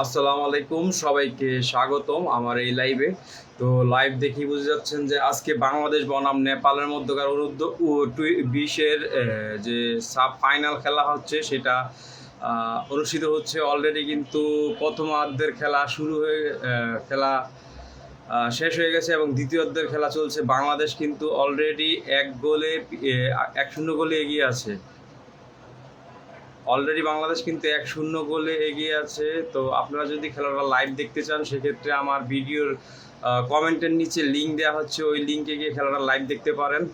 আসসালামু আলাইকুম, সবাইকে স্বাগতম আমার এই লাইভে। তো লাইভ দেখি বুঝে যাচ্ছেন যে আজকে বাংলাদেশ বনাম নেপালের মধ্যকার অনূর্ধ্ব-20-এর যে সাব ফাইনাল খেলা হচ্ছে সেটা অনুষ্ঠিত হচ্ছে। অলরেডি কিন্তু প্রথমার্ধের খেলা শুরু হয়ে খেলা শেষ হয়ে গেছে এবং দ্বিতীয়ার্ধের খেলা চলছে। বাংলাদেশ কিন্তু অলরেডি 1-0 গোলে এগিয়ে আছে। অলরেডি বাংলাদেশ কিন্তু 1-0 গোলে এগিয়ে আছে। তো আপনারা যদি খেলাটা লাইভ দেখতে চান সেক্ষেত্রে আমার ভিডিওর কমেন্টের নিচে লিঙ্ক দেওয়া হচ্ছে, ওই লিঙ্কে গিয়ে খেলাটা লাইভ দেখতে পারেন।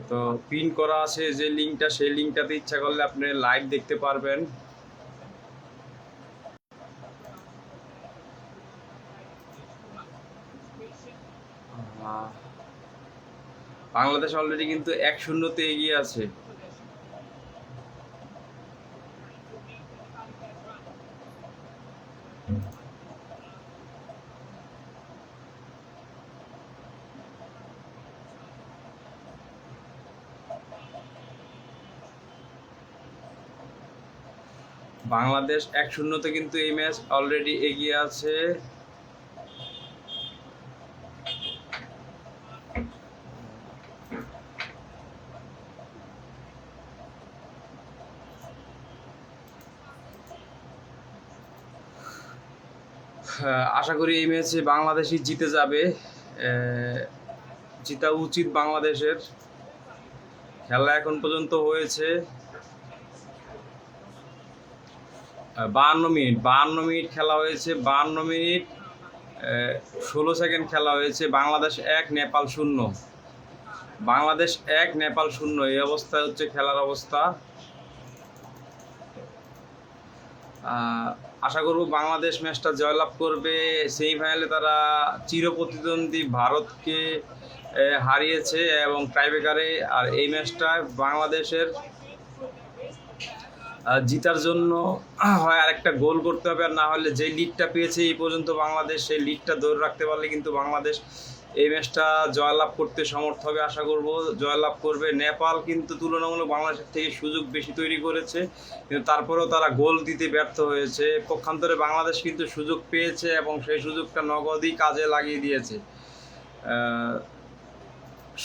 তো পিন করা আছে যে লিঙ্কটা, সেই লিঙ্কটাতে ইচ্ছা করলে আপনি লাইভ দেখতে পারবেন। বাংলাদেশ অলরেডি কিন্তু 1-0-তে এগিয়ে আছে। বাংলাদেশ 1-0-তে কিন্তু এই ম্যাচ অলরেডি এগিয়ে আছে। আশা করি এই ম্যাচে বাংলাদেশই জিতে যাবে। জিতা উচিত বাংলাদেশের। খেলা এখন পর্যন্ত হয়েছে 52 মিনিট খেলা হয়েছে। 52 মিনিট 16 সেকেন্ড খেলা হয়েছে। বাংলাদেশ 1, নেপাল 0। বাংলাদেশ 1, নেপাল 0। এই অবস্থায় হচ্ছে খেলার অবস্থা। আশা করব বাংলাদেশ ম্যাচটা জয়লাভ করবে। সেমিফাইনালে তারা চিরপ্রতিদ্বন্দ্বী ভারতকে হারিয়েছে এবং টাইব্রেকারে। আর এই ম্যাচটা বাংলাদেশের জিতার জন্য হয় আরেকটা গোল করতে হবে, আর না হলে যে লিডটা পেয়েছে এই পর্যন্ত বাংলাদেশ, সেই লিডটা ধরে রাখতে পারলে কিন্তু বাংলাদেশ এই ম্যাচটা জয়লাভ করতে সমর্থ হবে। আশা করব জয়লাভ করবে। নেপাল কিন্তু তুলনামূলক বাংলাদেশের থেকে সুযোগ বেশি তৈরি করেছে, কিন্তু তারপরেও তারা গোল দিতে ব্যর্থ হয়েছে। পক্ষান্তরে বাংলাদেশ কিন্তু সুযোগ পেয়েছে এবং সেই সুযোগটা নগদই কাজে লাগিয়ে দিয়েছে।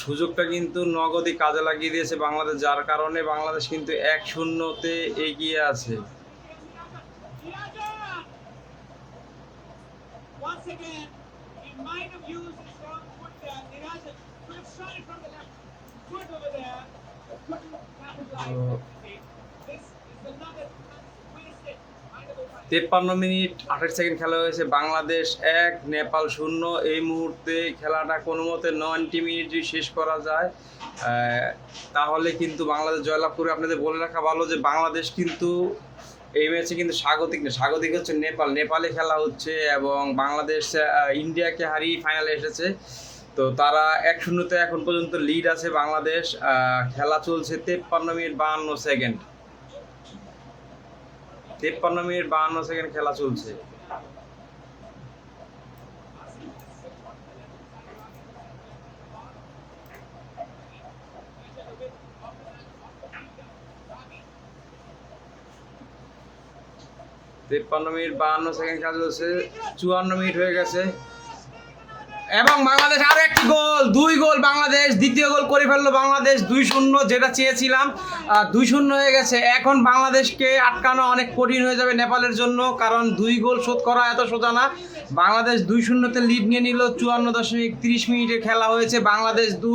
সুযোগটা কিন্তু নগদই কাজে লাগিয়ে দিয়েছে বাংলাদেশ, যার কারণে বাংলাদেশ কিন্তু 1-0-তে এগিয়ে আছে। তেপ্পান্ন মিনিট 28 সেকেন্ড খেলা হয়েছে। বাংলাদেশ 1, নেপাল 0। এই মুহূর্তে খেলাটা কোনো মতে 90 মিনিট যদি শেষ করা যায় তাহলে কিন্তু বাংলাদেশ জয়লাভ করবে। আপনাদের বলে রাখা ভালো যে বাংলাদেশ কিন্তু এই ম্যাচে কিন্তু স্বাগতিক না, স্বাগতিক হচ্ছে নেপালে খেলা হচ্ছে এবং বাংলাদেশ ইন্ডিয়াকে হারিয়ে ফাইনালে এসেছে। তো তারা 1-0-তে এখন পর্যন্ত লিড আছে বাংলাদেশ। খেলা চলছে 53 মিনিট 52 সেকেন্ড। 53 মিনিট 52 সেকেন্ড খেলা চলছে। তেপ্পান্ন মিনিট 52 সেকেন্ড খেলা চলছে। 54 মিনিট হয়ে গেছে এবং বাংলাদেশ আরো একটি গোল, 2 গোল বাংলাদেশ। দ্বিতীয় গোল করে ফেললো বাংলাদেশ 2-0, যেটা চেয়েছিলাম। 2-0 হয়ে গেছে। এখন বাংলাদেশকে আটকানো অনেক কঠিন হয়ে যাবে নেপালের জন্য, কারণ 2 গোল শোধ করা এত সোজা না। বাংলাদেশ 2-0-তে লিড নিয়ে নিল। 54.30 মিনিটের খেলা হয়েছে। বাংলাদেশ 2,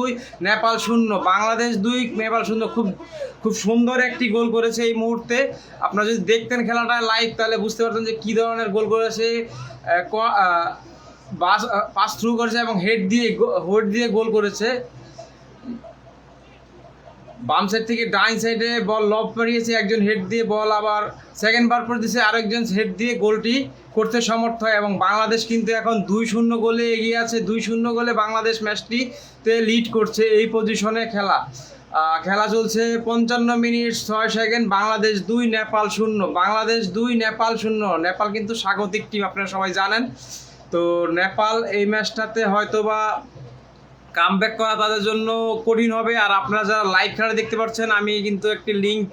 নেপাল 0। বাংলাদেশ 2, নেপাল 0। খুব সুন্দর একটি গোল করেছে এই মুহূর্তে। আপনারা যদি দেখতেন খেলাটা লাইভ তাহলে বুঝতে পারতেন যে কী ধরনের গোল করেছে। পাস থ্রু করেছে এবং হেড দিয়ে গোল করেছে। বাম সাইড থেকে ডাইন সাইডে বল লব মারিয়েছে, একজন হেড দিয়ে বল আবার সেকেন্ড বার করে দিয়েছে, আরেকজন হেড দিয়ে গোলটি করতে সমর্থ হয় এবং বাংলাদেশ কিন্তু এখন 2-0 গোলে এগিয়ে আছে। 2-0 গোলে বাংলাদেশ ম্যাচটিতে লিড করছে। এই পজিশনে খেলা খেলা চলছে 55 মিনিট 6 সেকেন্ড। বাংলাদেশ 2 নেপাল 0। বাংলাদেশ 2 নেপাল 0। নেপাল কিন্তু স্বাগতিক টিম, আপনারা সবাই জানেন। তো নেপাল এই ম্যাচটাতে হয়তোবা কামব্যাক করা তাদের জন্য কঠিন হবে। আর আপনারা যারা লাইভ খেলা দেখতে পাচ্ছেন, আমি কিন্তু একটি লিঙ্ক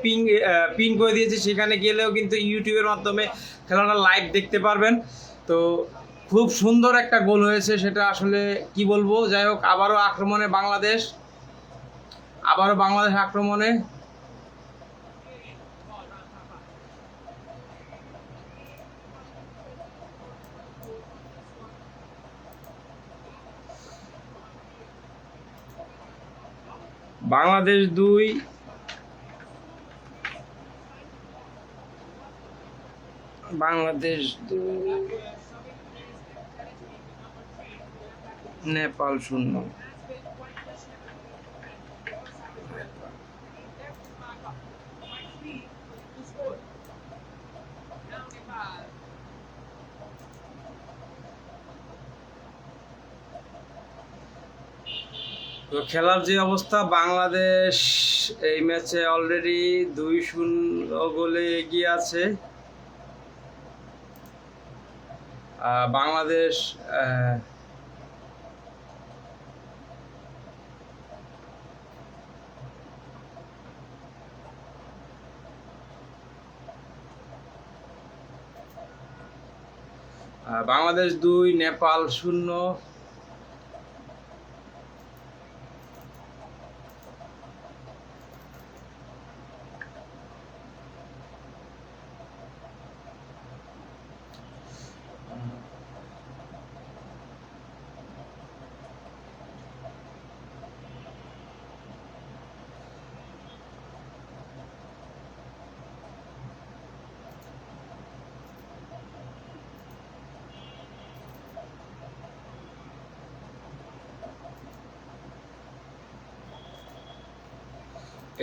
পিন করে দিয়েছি, সেখানে গেলেও কিন্তু ইউটিউবের মাধ্যমে খেলাটা লাইভ দেখতে পারবেন। তো খুব সুন্দর একটা গোল হয়েছে, সেটা আসলে কি বলবো। যাই হোক, আবারও আক্রমণে বাংলাদেশ, আক্রমণে। বাংলাদেশ 2 নেপাল 0। তো খেলার যে অবস্থা, বাংলাদেশ এই ম্যাচে অলরেডি 2-0 গোলে এগিয়ে আছে। বাংলাদেশ বাংলাদেশ 2 নেপাল 0।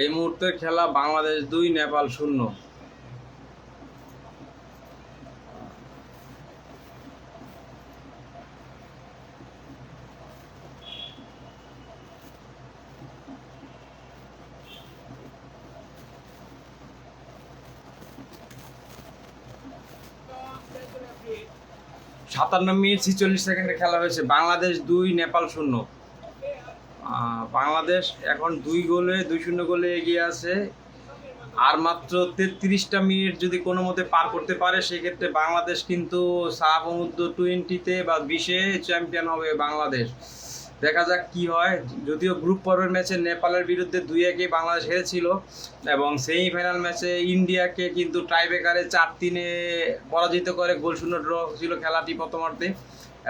এই মুহূর্তে খেলা বাংলাদেশ 2 নেপাল 0। 57 মিনিট 46 সেকেন্ডে খেলা হয়েছে। বাংলাদেশ 2 নেপাল 0। বাংলাদেশ এখন 2-0 গোলে এগিয়ে আছে। আর মাত্র 33টা মিনিট যদি কোনো মতে পার করতে পারে, সেক্ষেত্রে বাংলাদেশ কিন্তু সাফ অনূর্ধ্ব 20-তে বা 20-এ চ্যাম্পিয়ন হবে বাংলাদেশ। দেখা যাক কি হয়। যদিও গ্রুপ পর্বের ম্যাচে নেপালের বিরুদ্ধে 2-1 বাংলাদেশ হেরেছিল, এবং সেমিফাইনাল ম্যাচে ইন্ডিয়াকে কিন্তু টাইব্রেকারে 4-3 পরাজিত করে গোলশূন্য ড্র ছিল খেলাটি প্রথমার্ধে,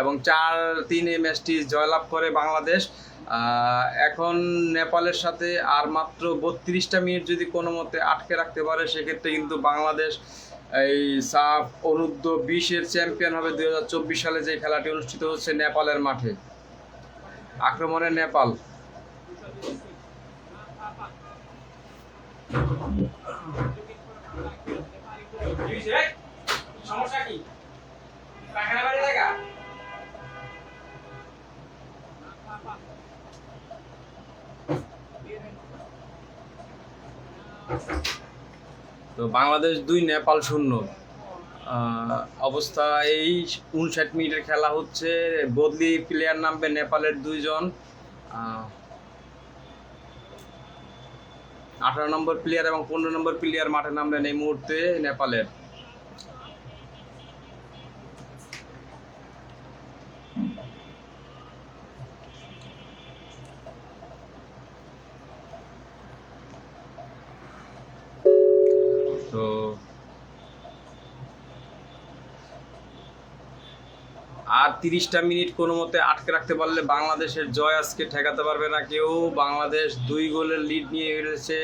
এবং 4-3 ম্যাচটি জয়লাভ করে বাংলাদেশ। এখন নেপালের সাথে আর মাত্র 32টা মিনিট যদি কোনো মতে আটকে রাখতে পারে, সেক্ষেত্রে কিন্তু বাংলাদেশ এই সাফ অনূর্ধ্ব 20-এর চ্যাম্পিয়ন হবে 2024 সালে, যে খেলাটি অনুষ্ঠিত হচ্ছে নেপালের মাঠে। আক্রমণে নেপাল। তো বাংলাদেশ 2 নেপাল 0 অবস্থা। এই 59 মিনিটের খেলা হচ্ছে। বদলি প্লেয়ার নামবে নেপালের 2 জন। 18 নম্বর প্লেয়ার এবং 15 নম্বর প্লেয়ার মাঠে নামলেন এই মুহূর্তে নেপালের। তো আর 30টা মিনিট কোনো মতে আটকে রাখতে পারলে বাংলাদেশের জয় আজকে ঠেকাতে পারবে না কেউ। বাংলাদেশ 2 গোলের লিড নিয়ে ফেলেছে।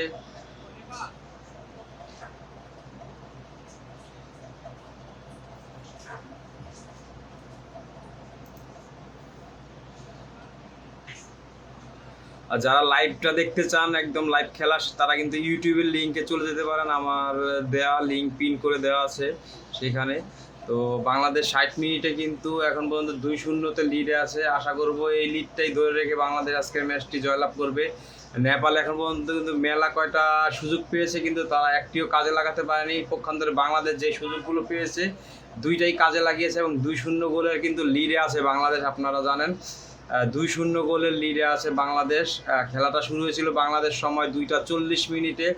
আর যারা লাইভটা দেখতে চান, একদম লাইভ খেলা, তারা কিন্তু ইউটিউবের লিঙ্কে চলে যেতে পারেন। আমার দেওয়া লিঙ্ক পিন করে দেওয়া আছে সেখানে। তো বাংলাদেশ 60 মিনিটে কিন্তু এখন পর্যন্ত 2-0-তে লিডে আছে। আশা করব এই লিডটাই ধরে রেখে বাংলাদেশ আজকের ম্যাচটি জয়লাভ করবে। নেপাল এখন পর্যন্ত কিন্তু মেলা কয়টা সুযোগ পেয়েছে, কিন্তু তারা একটিও কাজে লাগাতে পারেনি। পক্ষান্তরে বাংলাদেশ যে সুযোগগুলো পেয়েছে দুইটাই কাজে লাগিয়েছে এবং 2-0 গোলের কিন্তু লিডে আছে বাংলাদেশ, আপনারা জানেন 2-0 গোলের লিডে আছে বাংলাদেশ। খেলাটা শুরু হয়েছিল বাংলাদেশ সময় 2:40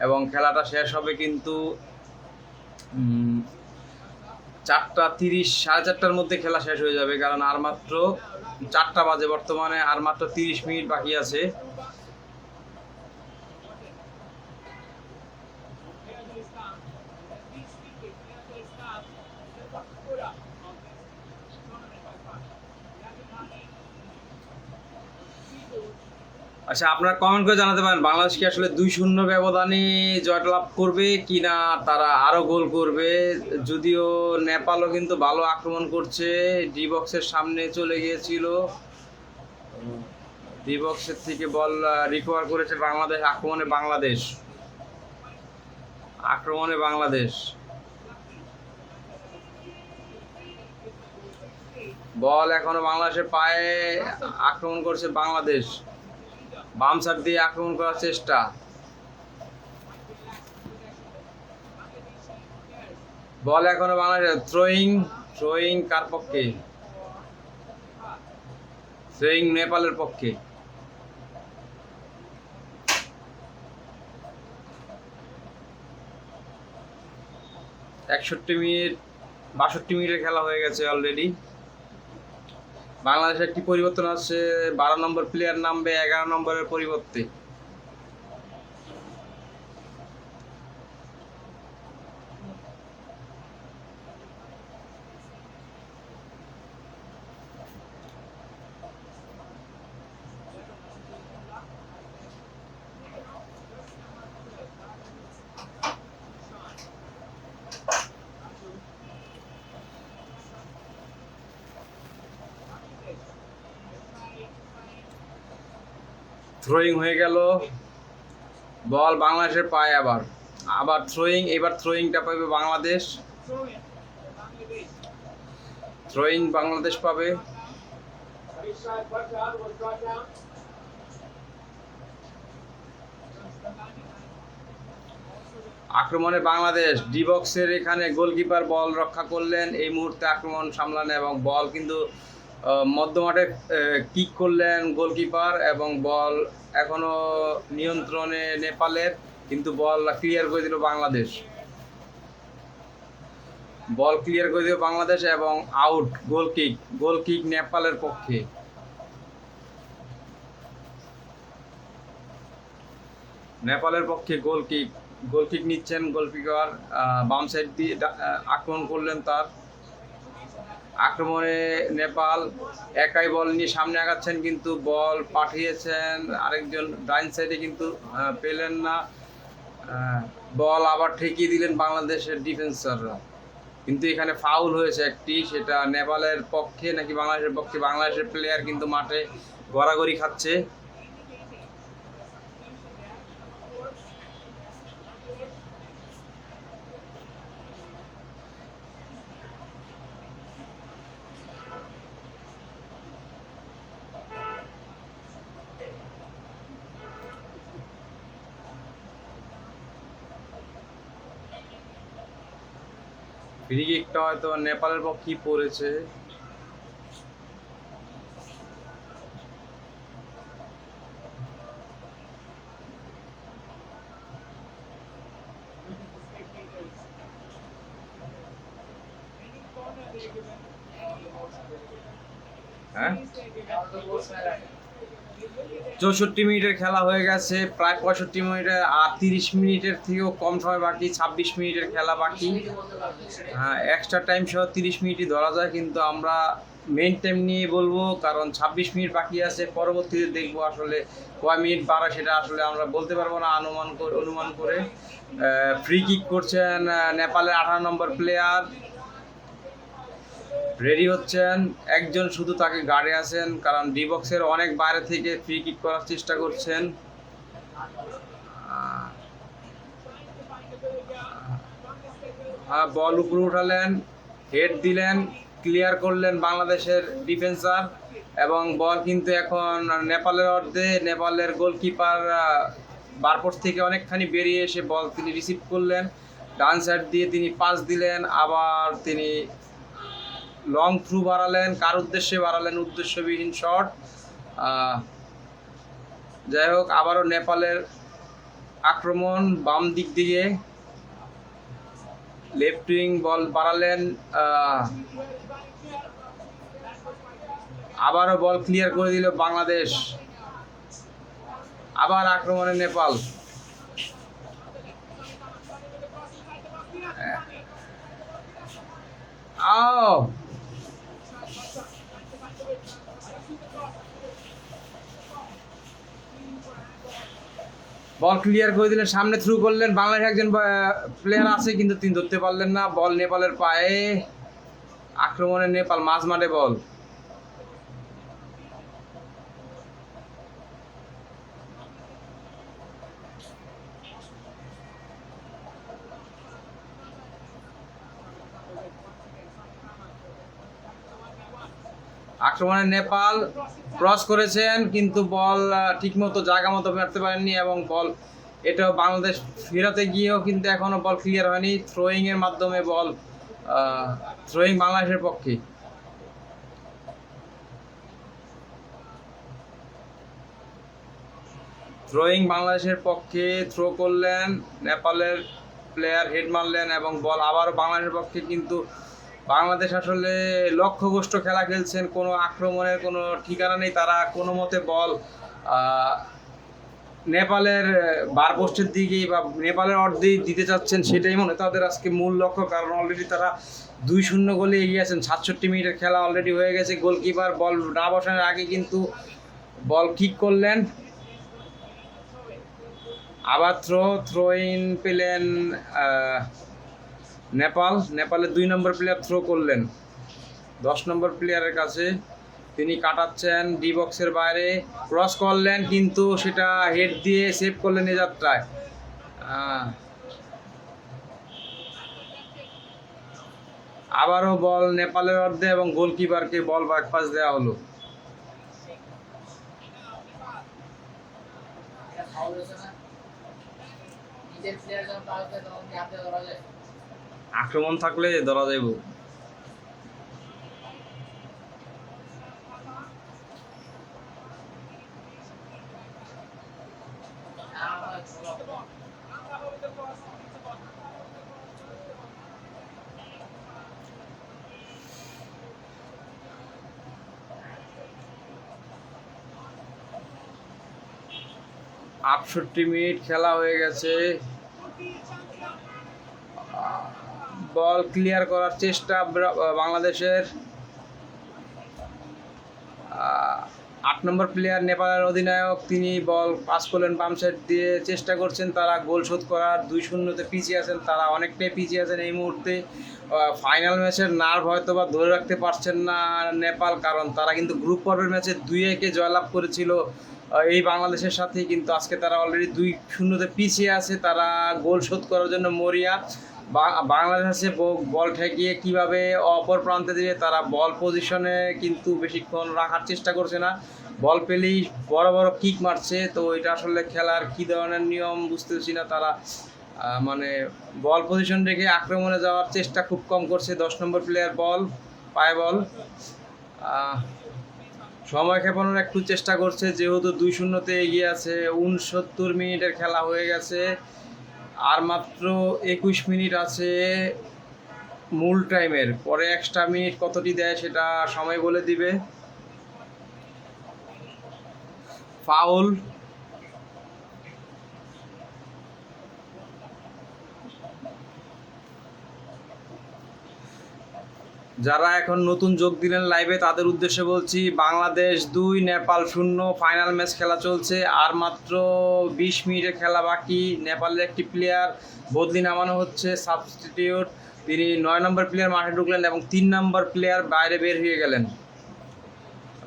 এবং খেলাটা শেষ হবে কিন্তু 4:30, 4:30টার মধ্যে খেলা শেষ হয়ে যাবে, কারণ আর মাত্র 4টা বাজে বর্তমানে, আর মাত্র 30 মিনিট বাকি আছে। আচ্ছা, আপনারা কমেন্ট করে জানাতে পারেন বাংলাদেশ কি আসলে 2-0 ব্যবধানে জয়টা লাভ করবে কি না তারা আরো গোল করবে। যদিও নেপালও কিন্তু ভালো আক্রমণ করছে, ডি বক্সের সামনে চলে গিয়েছিল, ডি বক্সের থেকে বল রিকভার করেছে বাংলাদেশ। আক্রমণে বাংলাদেশ বল এখনো বাংলাদেশের পায়ে, আক্রমণ করছে বাংলাদেশ, বাম সাইড দিয়ে আক্রমণ করার চেষ্টা। বল এখনো বাংলাদেশ, থ্রোয়িং কার পক্ষে? থ্রোয়িং নেপালের পক্ষে। একষট্টি মিনিট 62 মিনিটের খেলা হয়ে গেছে অলরেডি। বাংলাদেশে একটি পরিবর্তন আসছে, 12 নম্বর প্লেয়ার নামবে 11 নম্বরের পরিবর্তে। থ্রোয়িং হয়ে গেল, বল বাংলাদেশের পায়ে, আবার থ্রোয়িং, এবার থ্রোয়িংটা পাবে বাংলাদেশ, থ্রোয়িং বাংলাদেশ পাবে। আক্রমণে বাংলাদেশ, ডি বক্সের এখানে গোলকিপার বল রক্ষা করলেন, এই মুহূর্তে আক্রমণ সামলান এবং বল কিন্তু মধ্যমাঠে কিক করলেন গোলকিপার এবং বল এখনো নিয়ন্ত্রণে নেপালের, কিন্তু বল ক্লিয়ার করে দিল বাংলাদেশ, এবং আউট। গোল কিক নেপালের পক্ষে। গোল কিক নিচ্ছেন গোলকিপার, বাম সাইড দিয়ে আক্রমণ করলেন তার। আক্রমণে নেপাল একাই বল নিয়ে সামনে আগাচ্ছেন, কিন্তু বল পাঠিয়েছেন আরেকজন ডাইন সাইডে, কিন্তু পেলেন না। বল আবার ঠেকিয়ে দিলেন বাংলাদেশের ডিফেন্সাররা, কিন্তু এখানে ফাউল হয়েছে একটি, সেটা নেপালের পক্ষে নাকি বাংলাদেশের পক্ষে। বাংলাদেশের প্লেয়ার কিন্তু মাঠে গড়াগড়ি খাচ্ছে। ফ্রি কিকটা হয়তো নেপালের পক্ষেই পড়েছে। হ্যাঁ, 64 মিনিটের খেলা হয়ে গেছে, প্রায় 65 মিনিটে, আর 30 মিনিটের থেকেও কম সময় বাকি, 26 মিনিটের খেলা বাকি। এক্সট্রা টাইম সহ 30 মিনিটই ধরা যায়, কিন্তু আমরা মেইন টাইম নিয়ে বলবো, কারণ 26 মিনিট বাকি আছে। পরবর্তীতে দেখবো আসলে কয় মিনিট বাড়ে, সেটা আসলে আমরা বলতে পারবো না অনুমান করে। ফ্রি কিক করছেন নেপালের 18 নম্বর প্লেয়ার, রেডি হচ্ছেন, একজন শুধু তাকে গার্ডে আছেন, কারণ ডি বক্সের অনেক বাইরে থেকে ফ্রি কিক করার চেষ্টা করছেন। বল উপরে উঠালেন, হেড দিলেন, ক্লিয়ার করলেন বাংলাদেশের ডিফেন্সার এবং বল কিন্তু এখন নেপালের অর্ধে। নেপালের গোলকিপার বারপোস্ট থেকে অনেকখানি বেরিয়ে এসে বল তিনি রিসিভ করলেন, ডান সাইড দিয়ে তিনি পাস দিলেন, আবার তিনি লং থ্রু বাড়ালেন। কার উদ্দেশ্যে বাড়ালেন? উদ্দেশ্যবিহীন শট। যাই হোক, আবারও নেপালের আক্রমণ বাম দিক দিয়ে, লেফট উইং বল বাড়ালেন, আবারও বল ক্লিয়ার করে দিল বাংলাদেশ। আবার আক্রমণে নেপাল। বল ক্লিয়ার করে দিলেন, সামনে থ্রু করলেন। বাংলাদেশ একজন প্লেয়ার আছে কিন্তু তিনি ধরতে পারলেন না। বল নেপালের পায়ে, আক্রমণে নেপাল, মাঝ মাঠে বল। আক্রমণে নেপাল ক্রস করেছেন কিন্তু বল ঠিকমতো জায়গা মতো মারতে পারেননি এবং বল এটাও বাংলাদেশ ফেরাতে গিয়েও কিন্তু এখনো বল ক্লিয়ার হয়নি। থ্রোয়িং এর মাধ্যমে বল, থ্রোয়িং বাংলাদেশের পক্ষে। থ্রোয়িং বাংলাদেশের পক্ষে, থ্রো করলেন নেপালের প্লেয়ার, হেড মারলেন এবং বল আবারও বাংলাদেশের পক্ষে। কিন্তু বাংলাদেশ আসলে লক্ষ্যভ্রষ্ট খেলা খেলছেন, কোনো আক্রমণের কোনো ঠিকানা নেই। তারা কোনো মতে বল নেপালের বার পোস্টের দিকেই বা নেপালের অর্ধেই দিতে চাচ্ছেন, সেটাই মনে তাদের আজকে মূল লক্ষ্য। কারণ অলরেডি তারা 2-0 গোলে এগিয়ে আছেন। 67 মিনিটের খেলা অলরেডি হয়ে গেছে। গোলকিপার বল না বসানোর আগে কিন্তু বল কিক করলেন। আবার থ্রোইন পেলেন নেপালের 2 নম্বর প্লেয়ার থ্রো করলেন 10 নম্বর প্লেয়ারের কাছে। তিনি কাটাচ্ছেন ডি বক্সের বাইরে, ক্রস করলেন কিন্তু সেটা হেড দিয়ে সেভ করলেন এ যাত্রায়। আবারও বল নেপালের অর্ধে এবং গোলকিপারকে বল ব্যাকপাস দেওয়া হলো। আক্রমণ থাকলে ধরা যাইব। আটষট্টি মিনিট খেলা হয়ে গেছে। বল ক্লিয়ার করার চেষ্টা বাংলাদেশের। 8 নম্বর প্লেয়ার নেপালের অধিনায়ক, তিনি বল পাস করলেন বাম সাইড দিয়ে, চেষ্টা করছেন তারা গোল শোধ করার। 2-0-তে পিছিয়ে আছেন তারা, অনেকটাই পিছিয়ে আছেন এই মুহূর্তে। ফাইনাল ম্যাচের নার্ভ হয়তো বা ধরে রাখতে পারছেন না নেপাল, কারণ তারা কিন্তু গ্রুপ পর্বের ম্যাচে 2-1-এ জয়লাভ করেছিল এই বাংলাদেশের সাথে। কিন্তু আজকে তারা অলরেডি 2-0-তে পিছিয়ে আছে। তারা গোল শোধ করার জন্য মরিয়া। বাংলাদেশে বল ঠেকিয়ে কিভাবে অপর প্রান্তে দিয়ে তারা বল পজিশনে কিন্তু বেশিক্ষণ রাখার চেষ্টা করছে না, বল পেলেই বড় বড় কিক মারছে। তো এটা আসলে খেলার কী ধরনের নিয়ম বুঝতেছি না। তারা মানে বল পজিশন রেখে আক্রমণে যাওয়ার চেষ্টা খুব কম করছে। 10 নম্বর প্লেয়ার বল পায়, বল সময় ক্ষেপণের একটু চেষ্টা করছে, যেহেতু 2-0-তে এগিয়ে আছে। 69 মিনিটের খেলা হয়ে গেছে, আর মাত্র 21 মিনিট আছে মূল টাইমের। পরে এক্সট্রা মিনিট কতটি দেয় সেটা সময় বলে দিবে। ফাউল, যারা এখন নতুন যোগ দিলেন লাইভে তাদের উদ্দেশ্যে বলছি, বাংলাদেশ 2 নেপাল 0, ফাইনাল ম্যাচ খেলা চলছে। আর মাত্র 20 মিনিটের খেলা বাকি। নেপালের একটি প্লেয়ার বদলি নামানো হচ্ছে, সাবস্টিটিউট। তিনি 9 নম্বর প্লেয়ার মাঠে ঢুকলেন এবং 3 নম্বর প্লেয়ার বাইরে বের হয়ে গেলেন।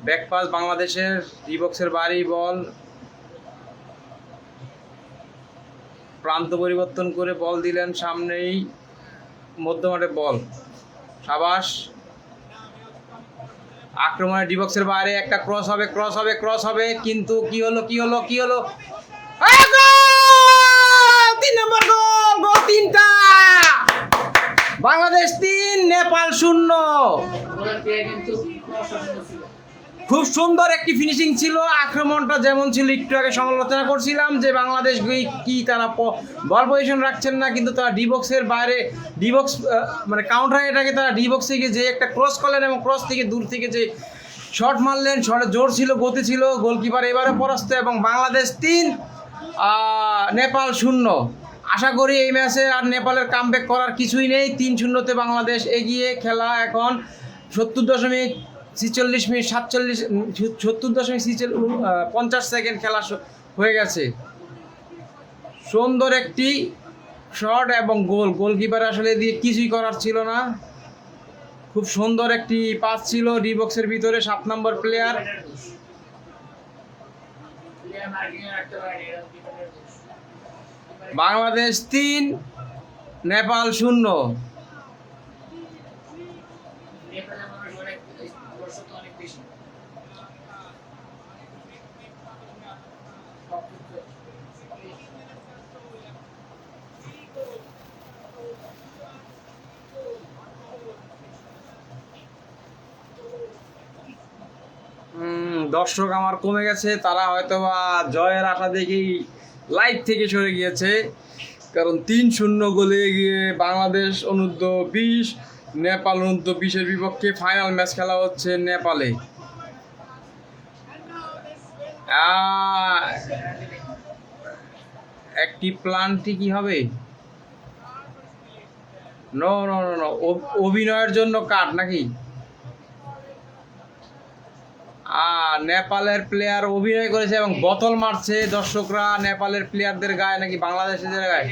ব্যাকপাস বাংলাদেশের, রিবক্সের বাড়ি বল, প্রান্ত পরিবর্তন করে বল দিলেন সামনেই, মধ্যমাঠে বল, সাবাস। আক্রমণে ডিবক্সের বাইরে একটা ক্রস হবে কিন্তু কি হলো 3 নম্বর গোল 3টা। বাংলাদেশ 3 নেপাল 0। খুব সুন্দর একটি ফিনিশিং ছিল। আক্রমণটা যেমন ছিল একটু আগে সমালোচনা করছিলাম যে বাংলাদেশ কি তারা বল পজিশন রাখছেন না, কিন্তু তারা ডিবক্সের বাইরে মানে কাউন্টার এটাকে তারা ডিবক্সে গিয়ে যে একটা ক্রস করলেন এবং ক্রস থেকে দূর থেকে যে শট মারলেন, শটে জোর ছিল, গতি ছিল। গোলকিপার এবারে পরাস্ত এবং বাংলাদেশ 3 নেপাল 0। আশা করি এই ম্যাচে আর নেপালের কামব্যাক করার কিছুই নেই। 3-0-তে বাংলাদেশ এগিয়ে। খেলা এখন 70.50 খেলা হয়ে গেছে। সুন্দর একটি শট এবং গোলকিপার আসলে দিয়ে কিছুই করার ছিল না। খুব সুন্দর একটি পাস ছিল ডিবক্সের ভিতরে 7 নম্বর প্লেয়ার। বাংলাদেশ 3 নেপাল 0। দর্শক আমার কমে গেছে, তারা হয়তো বা জয়ের আশা দেখেই লাইভ থেকে সরে গিয়েছে। কারণ 3-0 গোলে গিয়ে বাংলাদেশ অনূর্ধ্ব-20 নেপাল অনূর্ধ্ব-20-এর বিপক্ষে ফাইনাল ম্যাচ খেলা হচ্ছে নেপালে। একটি প্ল্যানটি কি হবে? নো, অভিনয়ের জন্য কাট নাকি? নেপালের প্লেয়ার অভিনয় করেছে এবং বোতল মারছে দর্শকরা নেপালের প্লেয়ারদের গায়ে নাকি বাংলাদেশের গায়ে।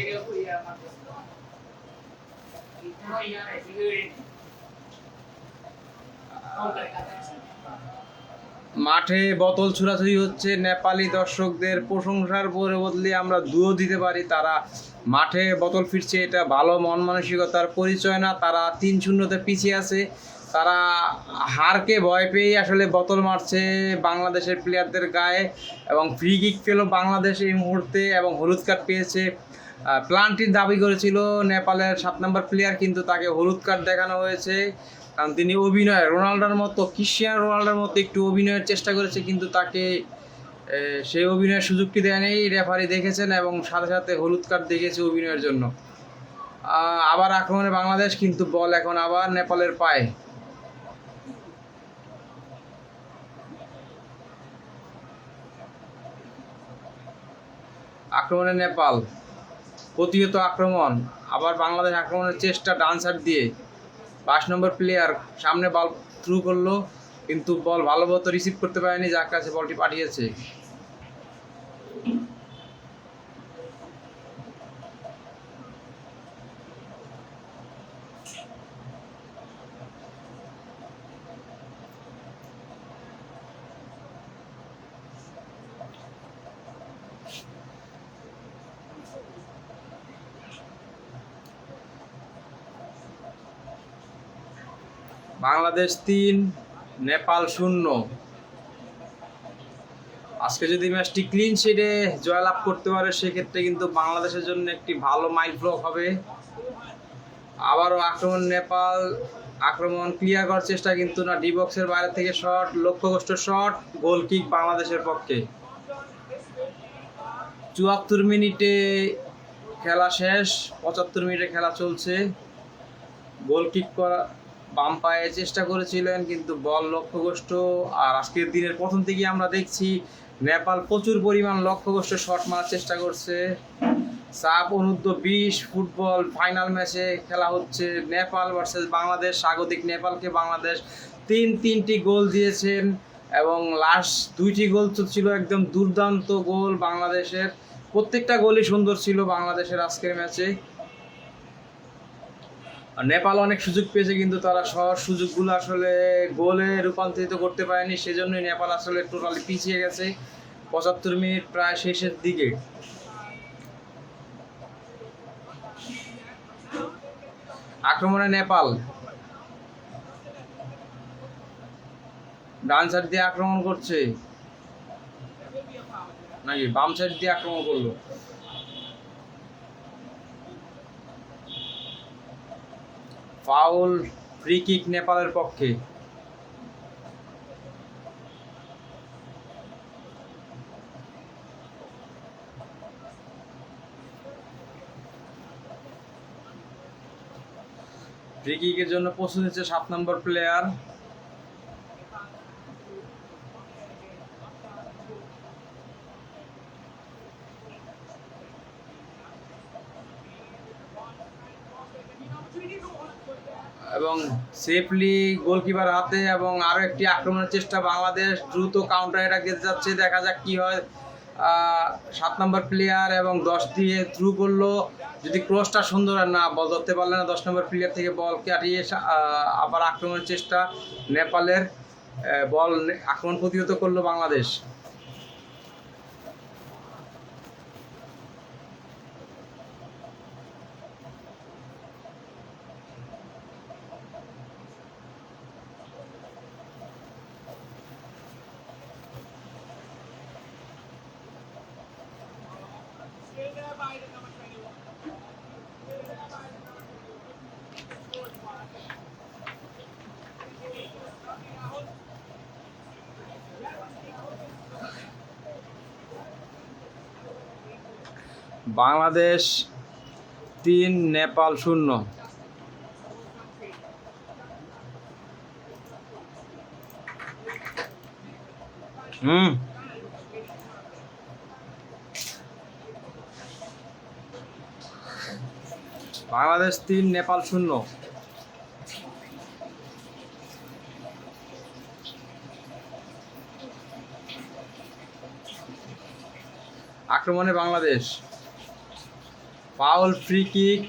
মাঠে বোতল ছুড়াছুড়ি হচ্ছে। নেপালি দর্শকদের প্রশংসার বদলে আমরা দুও দিতে পারি। তারা মাঠে বোতল ফিরছে, এটা ভালো মন মানসিকতার পরিচয় না। তারা 3-0-তে পিছিয়ে আছে। তারা হারকে ভয় পেয়ে আসলে বোতল মারছে বাংলাদেশের প্লেয়ারদের গায়ে এবং ফ্রি কিক পেল বাংলাদেশ এই মুহূর্তে এবং হলুদ কার্ড পেয়েছে। প্লান্টির দাবি করেছিল নেপালের 7 নম্বর প্লেয়ার, কিন্তু তাকে হলুদ কার্ড দেখানো হয়েছে। কারণ তিনি ক্রিশ্চিয়ানো রোনাল্ডোর মতো একটু অভিনয়ের চেষ্টা করেছে, কিন্তু তাকে সেই অভিনয়ের সুযোগটি দেয় নেই। রেফারি দেখেছেন এবং সাথে সাথে হলুদ কার্ড দেখেছে অভিনয়ের জন্য। আবার আক্রমণে বাংলাদেশ, কিন্তু বল এখন আবার নেপালের পায়ে। আক্রমণে নেপাল, প্রতিহত আক্রমণ, আবার বাংলাদেশ আক্রমণের চেষ্টা ডান সাইড দিয়ে। 22 নম্বর প্লেয়ার সামনে বল থ্রু করলো, কিন্তু বল ভালো মতো রিসিভ করতে পারেনি, যার কাছে বলটি পাঠিয়েছে। বাংলাদেশ 3 নেপাল 0। আজকে যদি ম্যাচটি ক্লিন শিটে জয়লাভ করতে পারে সেক্ষেত্রে কিন্তু বাংলাদেশের জন্য একটি ভালো মাইল ফ্লক হবে। আবারও নেপাল আক্রমণ ক্লিয়ার করার চেষ্টা, কিন্তু না, ডিবক্সের বাইরে থেকে শট, লক্ষ্যভ্রষ্ট শট, গোল কিক বাংলাদেশের পক্ষে। 74 মিনিটে খেলা শেষ, 75 মিনিটে খেলা চলছে। গোল কিক করা বাম পায়ে চেষ্টা করেছিলেন, কিন্তু বল লক্ষ্যভ্রষ্ট। আর আজকের দিনের প্রথম থেকেই আমরা দেখছি নেপাল প্রচুর পরিমাণ লক্ষ্যভ্রষ্ট শট মারার চেষ্টা করছে। সাফ অনূর্ধ্ব-20 ফুটবল ফাইনাল ম্যাচে খেলা হচ্ছে নেপাল ভার্সেস বাংলাদেশ। স্বাগতিক নেপালকে বাংলাদেশ 3টি গোল দিয়েছেন এবং লাস্ট 2টি গোল ছিল একদম দুর্দান্ত গোল বাংলাদেশের। প্রত্যেকটা গোলই সুন্দর ছিল বাংলাদেশের আজকের ম্যাচে। নেপাল অনেক সুযোগ পেয়েছে, কিন্তু তারা সব সুযোগগুলো আসলে গোলে রূপান্তরিত করতে পারেনি। সেজন্যই নেপাল আসলে টোটালি পিছিয়ে গেছে 75 মিনিট প্রায় শেষের দিকে। আক্রমণে নেপাল, ডান সাইড দিয়ে আক্রমণ করছে নাকি বাম সাইড দিয়ে আক্রমণ করলো? ফাউল, ফ্রি কিক নেপালের পক্ষে। ফ্রি কিকের জন্য প্রস্তুত হচ্ছে 7 নম্বর প্লেয়ার। এবং সেফলি গোলকিপার হাতে, এবং আরো একটি আক্রমণের চেষ্টা বাংলাদেশ, দ্রুত কাউন্টার অ্যাটাক দিতে যাচ্ছে, দেখা যাক কি হয়। 7 নম্বর প্লেয়ার এবং 10 দিয়ে থ্রু করলো, যদি ক্রসটা সুন্দর না, বল ধরতে পারলে না 10 নম্বর প্লেয়ার থেকে বল কাটিয়ে আবার আক্রমণের চেষ্টা নেপালের, বল আক্রমণ প্রতিহত করলো বাংলাদেশ। বাংলাদেশ 3, নেপাল 0। বাংলাদেশ 3, নেপাল 0। আক্রমণে বাংলাদেশ, ফাউল, ফ্রি কিক।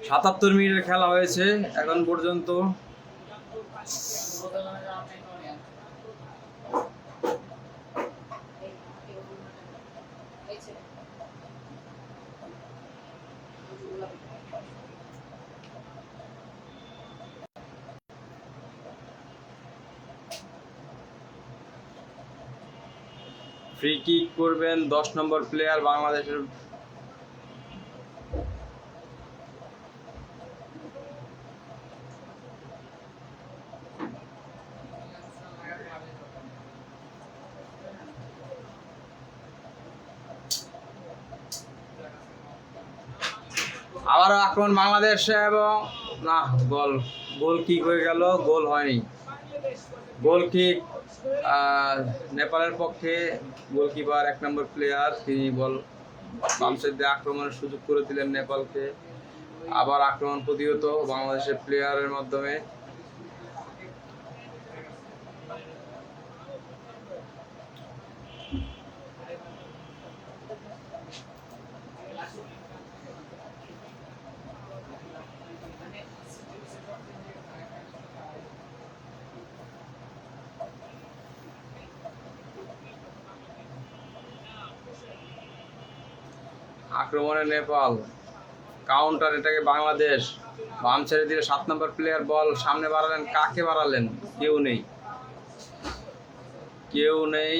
সাতাত্তর মিনিটের খেলা হয়েছে এখন পর্যন্ত। ফ্রি কিক করবেন 10 নম্বর প্লেয়ার বাংলাদেশের। আবারও আক্রমণ বাংলাদেশ, এবং না, গোল কিক হয়ে গেল, গোল হয়নি। গোল কিক নেপালের পক্ষে, গোলকিপার 1 নম্বর প্লেয়ার তিনি বল বাম সাইড দিয়ে আক্রমণের সুযোগ করে দিলেন নেপালকে। আবার আক্রমণ প্রতিহত বাংলাদেশের প্লেয়ারের মাধ্যমে। আক্রমণে নেপাল, কাউন্টার এটাকে বাংলাদেশ, বাম ছেড়ে দিলে 7 নম্বর প্লেয়ার বল সামনে বাড়ালেন, কাকে বাড়ালেন? কেউ নেই, কেউ নেই।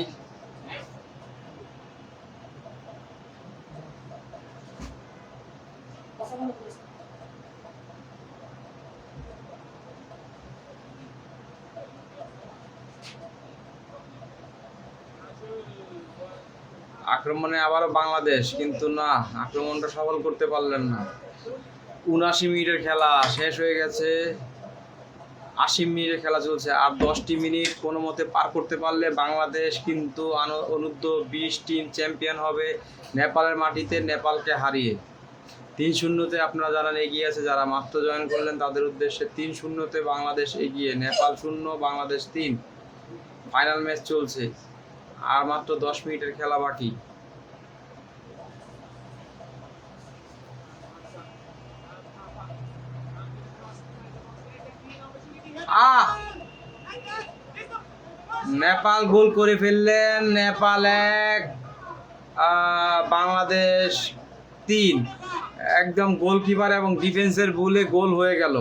আক্রমণে আবারও বাংলাদেশ, কিন্তু না, আক্রমণটা সফল করতে পারলেন না। 79 মিনিটের খেলা শেষ হয়ে গেছে, 80 মিনিটের খেলা চলছে। আর 10টি মিনিট কোনো মতে পার করতে পারলে বাংলাদেশ কিন্তু অনূর্ধ্ব 20 টিম চ্যাম্পিয়ন হবে নেপালের মাটিতে, নেপালকে হারিয়ে। 3-0-তে আপনারা জানান এগিয়ে আছে, যারা মাত্র জয়েন করলেন তাদের উদ্দেশ্যে 3-0-তে বাংলাদেশ এগিয়ে, নেপাল 0, বাংলাদেশ 3। ফাইনাল ম্যাচ চলছে, আর মাত্র 10 মিনিটের খেলা বাকি। নেপাল গোল করে ফেললেন, নেপাল 1 বাংলাদেশ 3। একদম গোলকিপার এবং ডিফেন্সের ভুলে গোল হয়ে গেল।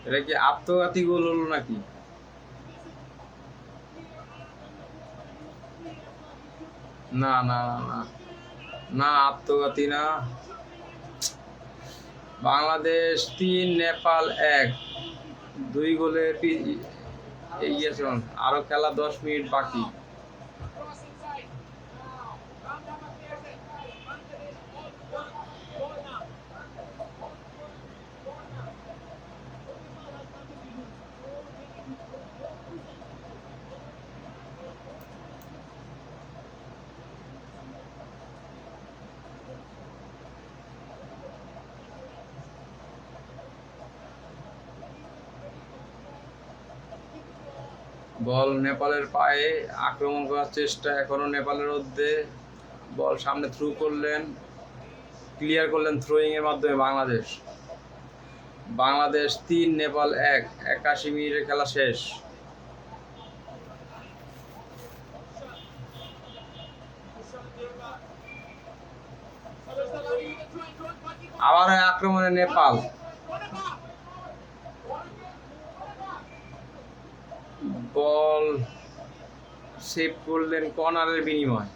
এটা কি আত্মঘাতী গোল হলো নাকি? না না না না, আত্মঘাতী না। বাংলাদেশ 3 নেপাল 1, 2 গোলে এগিয়ে আছে। আরো খেলা 10 মিনিট বাকি। বল নেপালের পায়ে, আক্রমণ করার চেষ্টা এখনো নেপালের মধ্যে। বল সামনে থ্রু করলেন, ক্লিয়ার করলেন থ্রোয়িং এর মাধ্যমে বাংলাদেশ। বাংলাদেশ 3 নেপাল 1, 81 মিনিটের খেলা শেষ। আবার আক্রমণে নেপাল, বল সেভ করলেন কর্নারের বিনিময়।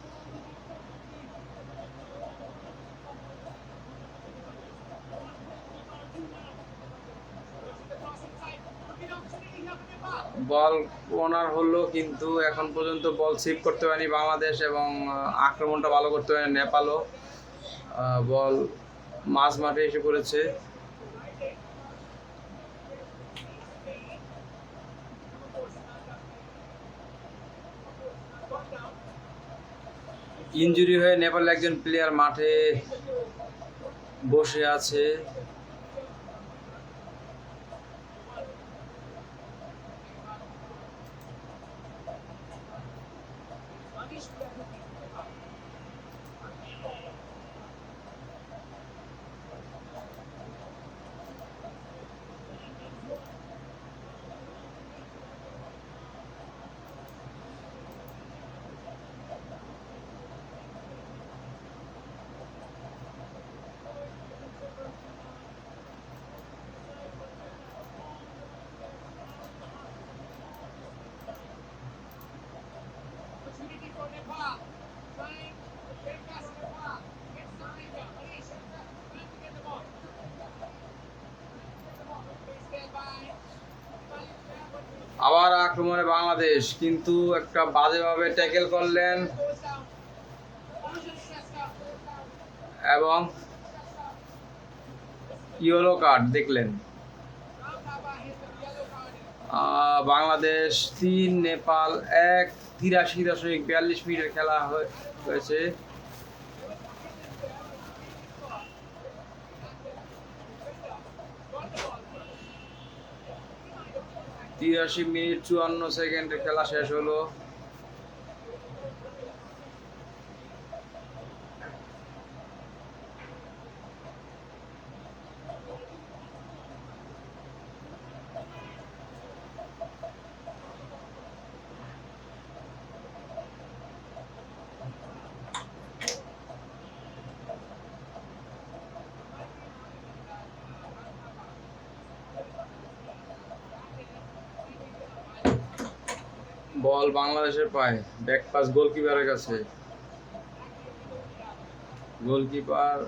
বল কর্নার হলো, কিন্তু এখন পর্যন্ত বল সেভ করতে পারেনি বাংলাদেশ এবং আক্রমণটা ভালো করতে পারেনি নেপালও। বল মাঝ মাঠে এসে পড়েছে। ইনজুরি হয়ে নেপালের একজন প্লেয়ার মাঠে বসে আছে। আবার আক্রমণে বাংলাদেশ, কিন্তু একটা বাজেভাবে ট্যাকেল করলেন এবং ইয়েলো কার্ড দেখলেন। বাংলাদেশ 3 নেপাল 1, 83.42 মিনিটের খেলা হয়েছে। তিরাশি মিনিট 54 সেকেন্ডে খেলা শেষ হলো। বল বাংলাদেশের পায়ে, ব্যাক পাস গোলকিপারের কাছে। গোলকিপার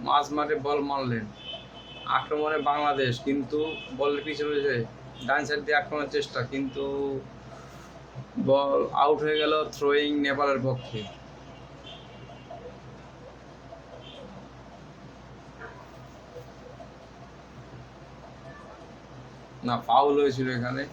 মাঝ মাঠে বল মারলেন। আক্রমণে বাংলাদেশ, কিন্তু বলের পিছনে রয়েছে, ডান সাইড দিয়ে আক্রমণের চেষ্টা, কিন্তু বল আউট হয়ে গেল, থ্রোয়িং নেপালের পক্ষে। না, ফাউল হয়েছিল এখানে।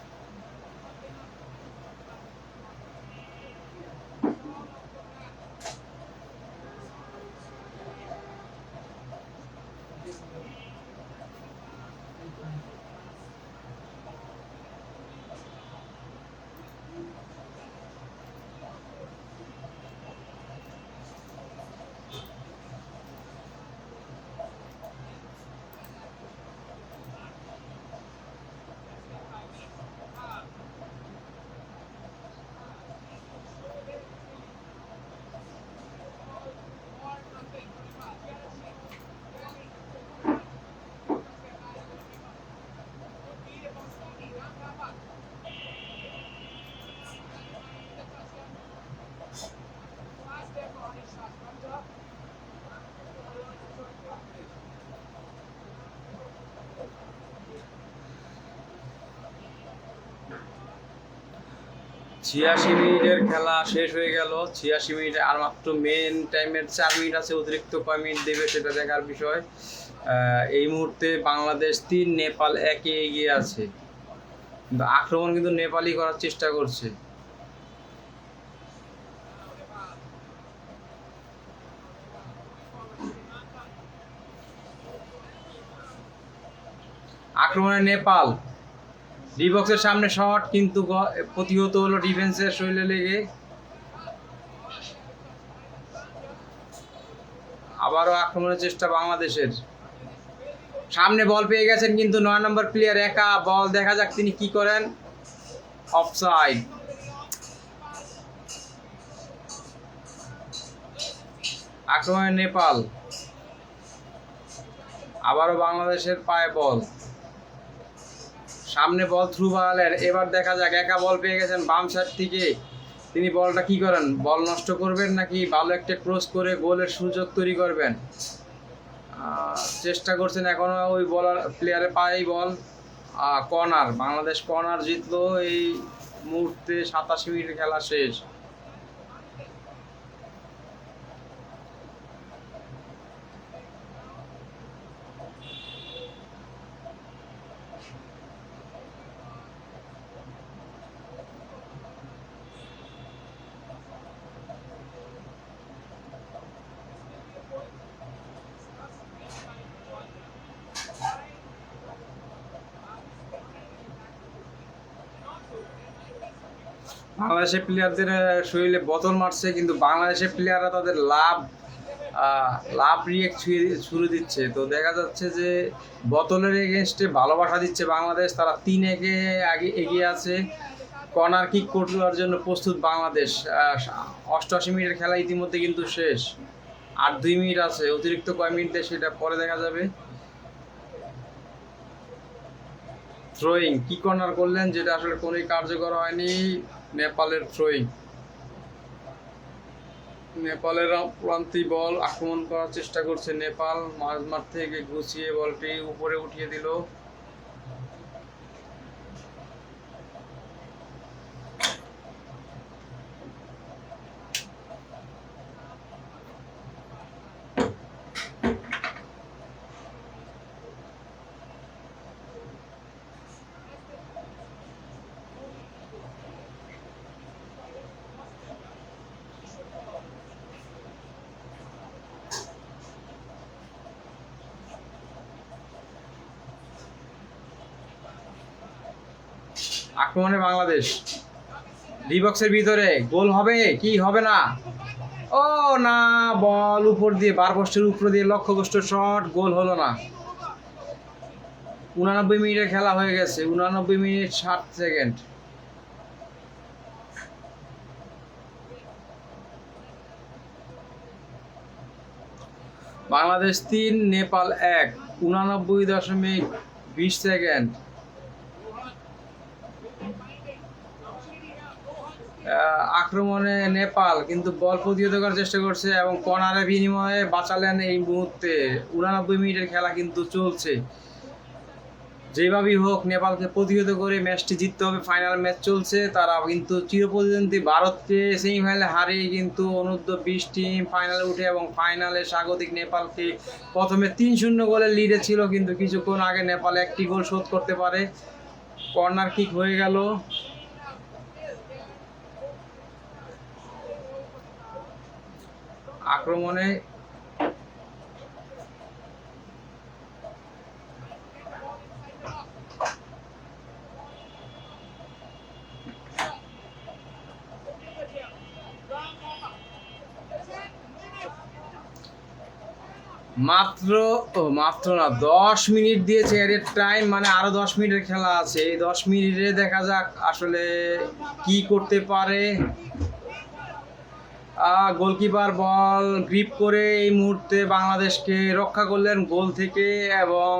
86 মিনিটের খেলা শেষ হয়ে গেল। 86 মিনিটে আর মাত্র মেন টাইমের 4 মিনিট আছে, অতিরিক্ত কয় মিনিট দেবে সেটা দেখার বিষয়। এই মুহূর্তে বাংলাদেশ 3, নেপাল 1-এ এগিয়ে আছে, কিন্তু আক্রমণ কিন্তু নেপালই করার চেষ্টা করছে। আক্রমণে নেপাল, ডিবক্সের সামনে শট, কিন্তু প্রতিহত হলো ডিফেন্সের শৈলে লেগে। আবারও আক্রমণের চেষ্টা বাংলাদেশের, সামনে বল পেয়ে গেছেন কিন্তু 9 নম্বর প্লেয়ার একা, বল দেখা যাক তিনি কি করেন। অফসাইড। আক্রমণে নেপাল, আবারও বাংলাদেশের পায়ে বল, সামনে বল থ্রু বাড়ালেন, এবার দেখা যাক একা বল পেয়ে গেছেন বাম সাইড থেকে, তিনি বলটা কি করেন, বল নষ্ট করবেন নাকি ভালো একটা ক্রস করে গোলের সুযোগ তৈরি করবেন। চেষ্টা করছেন এখনো ওই বলার প্লেয়ারের পায়েই বল। কর্নার, বাংলাদেশ কর্নার জিতলো এই মুহূর্তে। 87 মিনিটের খেলা শেষ। বাংলাদেশের প্লেয়ারদের শরীরে বোতল মারছে, কিন্তু বাংলাদেশের প্লেয়াররা তাদের লাভ রিয়েক্ট ছুড়ে দিচ্ছে। তো দেখা যাচ্ছে যে বোতলের এগেনস্টে ভালোবাসা দিচ্ছে বাংলাদেশ, তারা 3-1-এ আগে এগিয়ে আছে। কর্নার কিক করার জন্য প্রস্তুত বাংলাদেশ। 88 মিনিটের খেলা ইতিমধ্যে কিন্তু শেষ, আর 2 মিনিট আছে, অতিরিক্ত কয় মিনিট দেয় সেটা পরে দেখা যাবে। থ্রোয়িং, কি কর্নার করলেন যেটা আসলে কোনোই কার্যকর হয়নি। নেপালের থ্রোয়িং, নেপালের প্রান্তি বল আক্রমণ করার চেষ্টা করছে নেপাল, মাঝমাঠ থেকে গুছিয়ে বলটি উপরে উঠিয়ে দিল। আক্রমণে বাংলাদেশ, ডিবক্সের ভিতরে গোল হবে কি হবে না, ও না, বল উপর দিয়ে বার পোস্টের উপর দিয়ে লক্ষ্যভ্রষ্ট শট, গোল হলো না। 89 মিনিটের খেলা হয়ে গেছে, 89 minute 60 second. Bangladesh 3, Nepal 1, 89.20 second. আক্রমণে নেপাল, কিন্তু বল প্রতিহত করার চেষ্টা করছে এবং কর্নারের বিনিময়ে বাঁচালেন এই মুহূর্তে। 89 মিনিটের খেলা কিন্তু চলছে, যেভাবেই হোক নেপালকে প্রতিহত করে ম্যাচটি জিততে হবে। ফাইনাল ম্যাচ চলছে, তারা কিন্তু চিরপ্রতিদ্বন্দ্বী ভারতকে সেমিফাইনালে হারিয়ে কিন্তু অনূর্ধ্ব 20 টিম ফাইনালে উঠে এবং ফাইনালে স্বাগতিক নেপালকে প্রথমে 3-0 গোলের লিডে ছিল, কিন্তু কিছুক্ষণ আগে নেপাল একটি গোল শোধ করতে পারে। কর্নার কিক হয়ে গেল। আক্রমণে মাত্র না 10 মিনিট দিয়েছে এর টাইম, মানে আরো 10 মিনিটের খেলা আছে। এই 10 মিনিটে দেখা যাক আসলে কি করতে পারে। গোলকিপার বল গ্রিপ করে এই মুহূর্তে বাংলাদেশকে রক্ষা করলেন গোল থেকে, এবং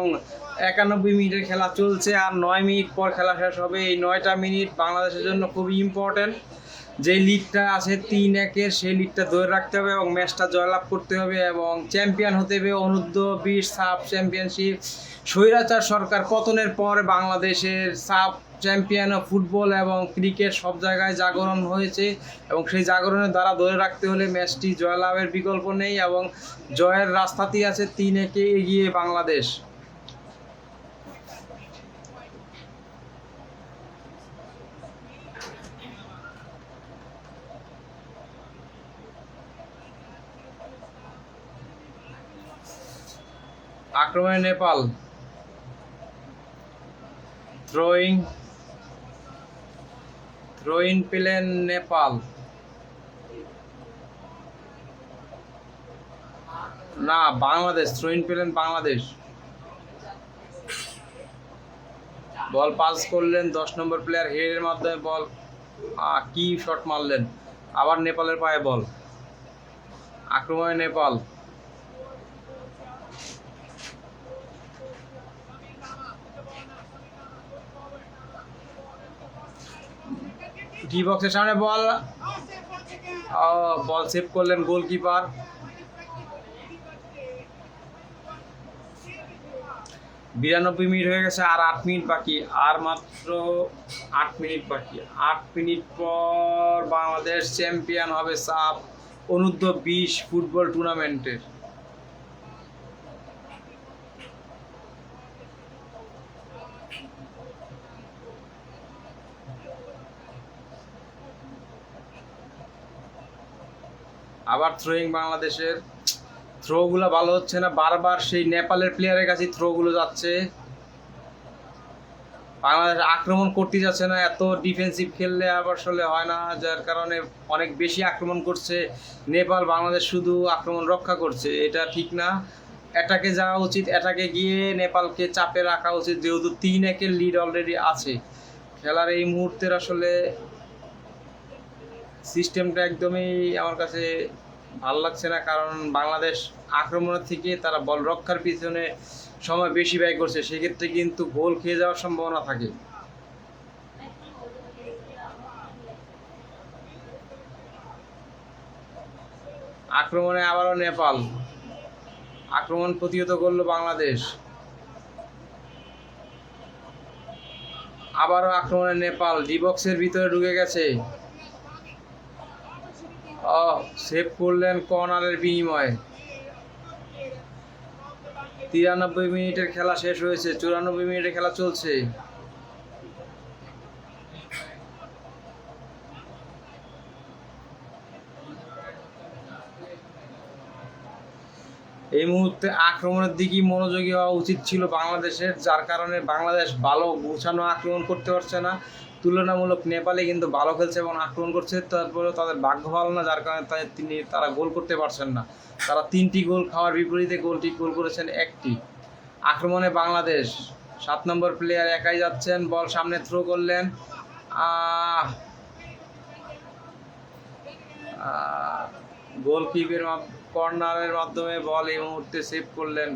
91 মিনিটের খেলা চলছে, আর 9 মিনিট পর খেলা শেষ হবে। এই 9টা মিনিট বাংলাদেশের জন্য খুবই ইম্পর্টেন্ট। যে লিডটা আছে 3-1 সেই লিডটা ধরে রাখতে হবে এবং ম্যাচটা জয়লাভ করতে হবে এবং চ্যাম্পিয়ন হতে হবে অনূর্ধ্ব-20 সাব চ্যাম্পিয়নশিপ। স্বৈরাচার সরকার পতনের পর বাংলাদেশের সাব চ্যাম্পিয়ন ফুটবল এবং ক্রিকেট সব জায়গায় জাগরণ হয়েছে এবং সেই জাগরণের দ্বারা ধরে রাখতে হলে ম্যাচটি জয়লাভের বিকল্প নেই এবং জয়ের রাস্তাতেই আছে 3-1 এগিয়ে বাংলাদেশ। আক্রমণে নেপাল, থ্রোইন পেলেন নেপাল, না বাংলাদেশ, থ্রোইন পেলেন বাংলাদেশ। বল পাস করলেন 10 নম্বর প্লেয়ার হেডের মাধ্যমে বল, কি শট মারলেন, আবার নেপালের পায়ে বল। আক্রমণে নেপাল, ডি বক্সের সামনে বল, বল সেভ করলেন গোলকিপার। 92 মিনিট হয়ে গেছে, আর 8 মিনিট বাকি, আর মাত্র 8 মিনিট বাকি। 8 মিনিট পর বাংলাদেশ চ্যাম্পিয়ন হবে সাব অনূর্ধ্ব-20 ফুটবল টুর্নামেন্টের। আবার থ্রোয়িং বাংলাদেশের, থ্রোগুলো ভালো হচ্ছে না, বারবার সেই নেপালের প্লেয়ারের কাছে থ্রোগুলো যাচ্ছে। বাংলাদেশ আক্রমণ করতে যাচ্ছে না, এত ডিফেন্সিভ খেললে আবার আসলে হয় না, যার কারণে অনেক বেশি আক্রমণ করছে নেপাল, বাংলাদেশ শুধু আক্রমণ রক্ষা করছে, এটা ঠিক না। অ্যাটাকে যাওয়া উচিত, অ্যাটাকে গিয়ে নেপালকে চাপে রাখা উচিত, যেহেতু 3-1 লিড অলরেডি আছে। খেলার এই মুহূর্তের আসলে সিস্টেমটা একদমই আমার কাছে ভালো লাগছে না, কারণ বাংলাদেশ আক্রমণের থেকে তারা বল রক্ষার পিছনে সময় বেশি ব্যয় করছে, সেক্ষেত্রে কিন্তু গোল খেয়ে যাওয়ার সম্ভাবনা থাকে। আক্রমণে আবারও নেপাল, আক্রমণ প্রতিহত করলো বাংলাদেশ। আবারও আক্রমণে নেপাল, ডি বক্সের ভিতরে ঢুকে গেছে, সেভ করলেন কর্নারের বিনিময়ে। 93 মিনিটের খেলা শেষ হয়েছে, 94 মিনিটের খেলা চলছে। এই মুহূর্তে আক্রমণের দিকেই মনোযোগী হওয়া উচিত ছিল বাংলাদেশের, যার কারণে বাংলাদেশ ভালো গোছানো আক্রমণ করতে পারছে না। তুলনামূলক নেপালে কিন্তু ভালো খেলছে এবং আক্রমণ করছে, তারপরেও তাদের ভাগ্য ভালো না, যার কারণে তারা গোল করতে পারছেন না। তারা 3টি গোল খাওয়ার বিপরীতে গোল করেছেন 1টি। আক্রমণে বাংলাদেশ, 7 নম্বর প্লেয়ার একাই যাচ্ছেন, বল সামনে থ্রো করলেন, গোলকিপের কর্নারের মাধ্যমে বল এই মুহূর্তে সেভ করলেন।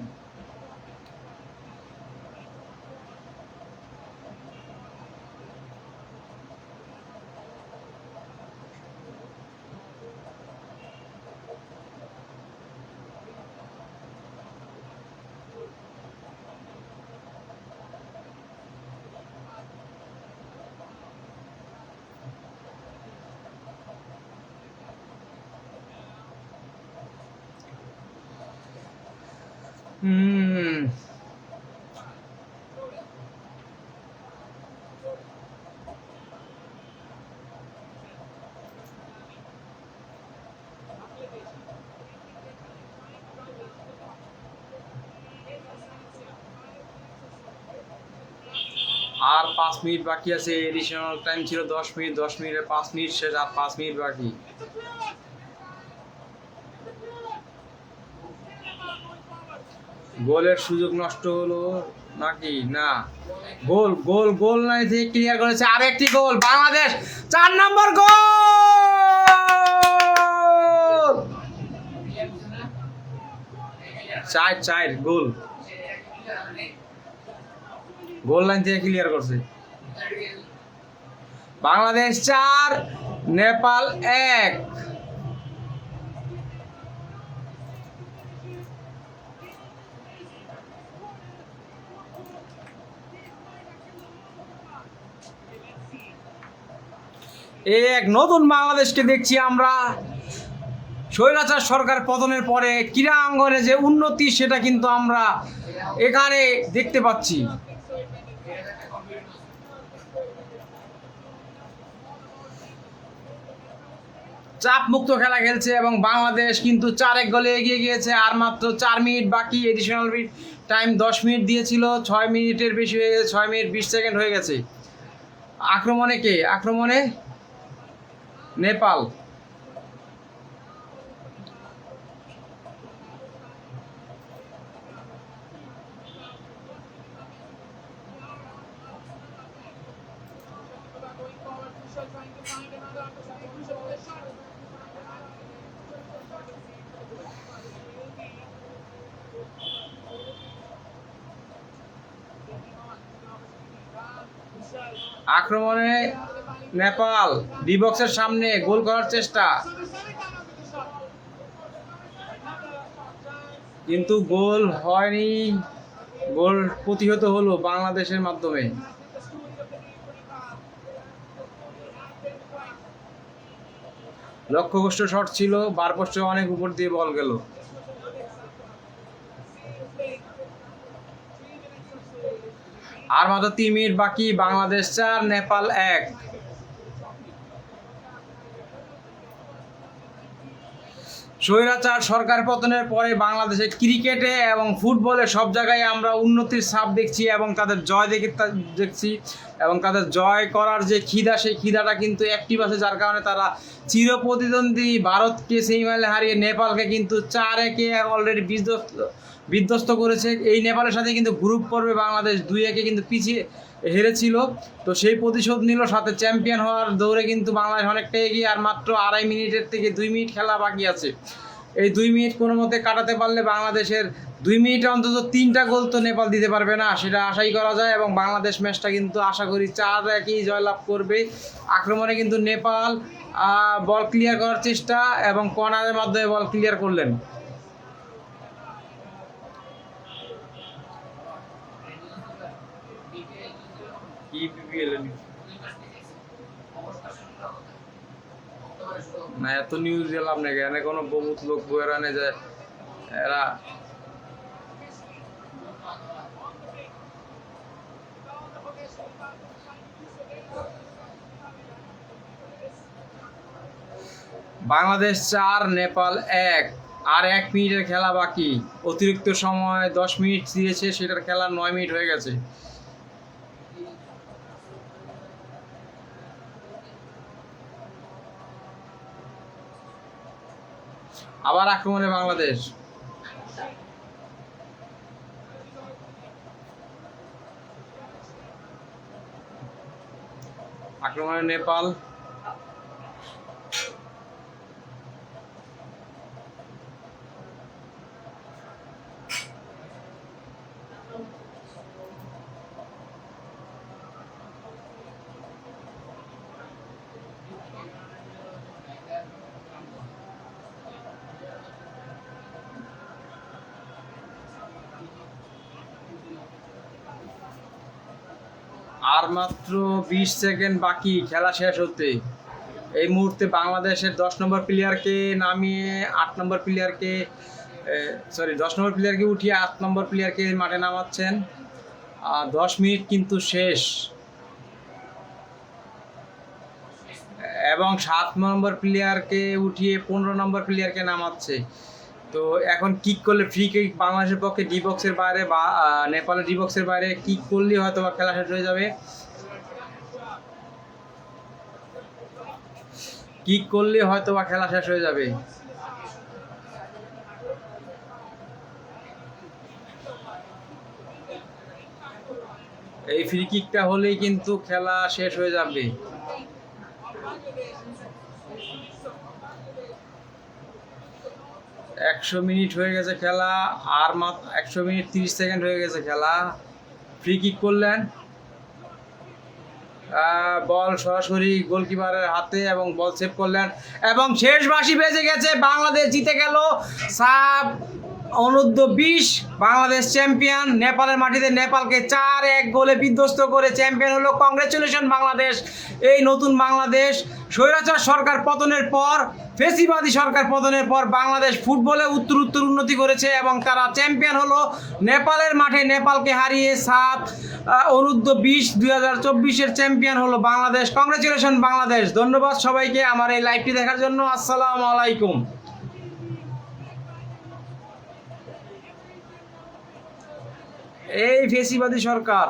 আর 5 মিনিট বাকি আছে, এডিশনাল টাইম ছিল 10 মিনিট, 10 মিনিটে 5 মিনিট শেষ, আর 5 মিনিট বাকি। গোলের সুযোগ নষ্ট হলো নাকি? না, গোল গোল গোল নাই, থেকে ক্লিয়ার করেছে, আর একটি গোল বাংলাদেশ, 4 নম্বর গোল, 4 গোল, গোল লাইন থেকে ক্লিয়ার করছে বাংলাদেশ 4, নেপাল 1। এই এক নতুন বাংলাদেশকে দেখছি আমরা। স্বৈরাচার সরকার পতনের পরে ক্রীড়া অঙ্গনে যে উন্নতি সেটা কিন্তু আমরা এখানে দেখতে পাচ্ছি। চাপ মুক্ত খেলা খেলছে এবং বাংলাদেশ কিন্তু 4-1 গোলে এগিয়ে গিয়েছে। আর মাত্র 4 মিনিট বাকি। এডিশনাল টাইম 10 মিনিট দিয়েছিল, 6 মিনিটের বেশি হয়ে গেছে, 6 মিনিট 20 সেকেন্ড হয়ে গেছে। আক্রমণে কে? আক্রমণে নেপাল। আক্রমণে নেপাল, ডি বক্সের সামনে গোল করার চেষ্টা, কিন্তু গোল হয়নি। গোল প্রতিহত হলো বাংলাদেশের মাধ্যমে। লক্ষ্যভ্রষ্ট শট ছিল, বার পোস্টে অনেক উপর দিয়ে বল গেল। আর মাত্র 3 মিনিট বাকি। বাংলাদেশ 4, নেপাল 1। স্বৈরাচার সরকার পতনের পরে বাংলাদেশে ক্রিকেটে এবং ফুটবলে সব জায়গায় আমরা উন্নতির ছাপ দেখছি এবং তাদের জয় দেখছি এবং তাদের জয় করার যে খিদা, সেই খিদাটা কিন্তু অ্যাক্টিভ আছে, যার কারণে তারা চিরপ্রতিদ্বন্দ্বী ভারতকে সেমিফাইনালে হারিয়ে নেপালকে কিন্তু 4-1 অলরেডি বিধ্বস্ত করেছে। এই নেপালের সাথে কিন্তু গ্রুপ পর্বে বাংলাদেশ 2-1 কিন্তু পিছিয়ে হেরেছিল। তো সেই প্রতিশোধ নিল, সাথে চ্যাম্পিয়ন হওয়ার দৌড়ে কিন্তু বাংলাদেশ অনেকটা এগিয়ে। আর মাত্র 2.5 মিনিটের থেকে 2 মিনিট খেলা বাকি আছে। এই 2 মিনিট কোনো মতে কাটাতে পারলে বাংলাদেশের 2 মিনিটে অন্তত 3টা গোল তো নেপাল দিতে পারবে না, সেটা আশাই করা যায়। এবং বাংলাদেশ ম্যাচটা কিন্তু আশা করি 4-1 জয়লাভ করবে। আক্রমণে কিন্তু নেপাল বল ক্লিয়ার করার চেষ্টা এবং কর্নারের মাধ্যমে বল ক্লিয়ার করলেন। না, এত নিউজ দিলাম না, এখানে কোনো বহুত লোক বইয়ের আনে যায় এরা। বাংলাদেশ 4, নেপাল 1। আর 1 মিনিটের খেলা বাকি। অতিরিক্ত সময় 10 মিনিট দিয়েছে, সেটার খেলা 9 মিনিট হয়ে গেছে। আবার আক্রমণে বাংলাদেশ। আক্রমণে নেপাল। আর মাত্র 20 সেকেন্ড বাকি খেলা শেষ হতে। এই মুহূর্তে বাংলাদেশের 10 নম্বর প্লেয়ারকে নামিয়ে 8 নম্বর প্লেয়ারকে 10 নম্বর প্লেয়ারকে উঠিয়ে 8 নম্বর প্লেয়ারকে মাঠে নামাচ্ছেন। 10 মিনিট কিন্তু শেষ এবং 7 নম্বর প্লেয়ারকে উঠিয়ে 15 নম্বর প্লেয়ারকে নামাচ্ছে। তো এখন কিক করলে ফ্রি কিক বাংলাদেশের পক্ষে ডি বক্সের বাইরে বা নেপালের ডি বক্সের বাইরে কিক করলেই হয়তো বা খেলা শেষ হয়ে যাবে। কিক করলে হয়তো বা খেলা শেষ হয়ে যাবে। এই ফ্রি কিকটা হলেই কিন্তু খেলা শেষ হয়ে যাবে। 100 মিনিট হয়ে গেছে খেলা। আর মাত্র 100 মিনিট 30 সেকেন্ড হয়ে গেছে খেলা। ফ্রি কিক করলেন বল সরাসরি গোলকিপারের হাতে এবং বল সেভ করলেন এবং শেষ বাঁশি বেজে গেছে, বাংলাদেশ জিতে গেল। সাব অনূর্ধ্ব 20 বাংলাদেশ চ্যাম্পিয়ন, নেপালের মাটিতে নেপালকে 4-1 গোলে বিধ্বস্ত করে চ্যাম্পিয়ন হলো। কংগ্রেচুলেশন বাংলাদেশ। এই নতুন বাংলাদেশ স্বৈরাচার সরকার পতনের পর, ফেসিবাদী সরকার পতনের পর বাংলাদেশ ফুটবলে উত্তর উন্নতি করেছে এবং তারা চ্যাম্পিয়ন হলো নেপালের মাঠে, নেপালকে হারিয়ে। সাব অনূর্ধ্ব 20 2024-এর চ্যাম্পিয়ন হলো বাংলাদেশ। কংগ্রেচুলেশন বাংলাদেশ। ধন্যবাদ সবাইকে আমার এই লাইভটি দেখার জন্য। আসসালামু আলাইকুম। এই ফেসিবাদী সরকার।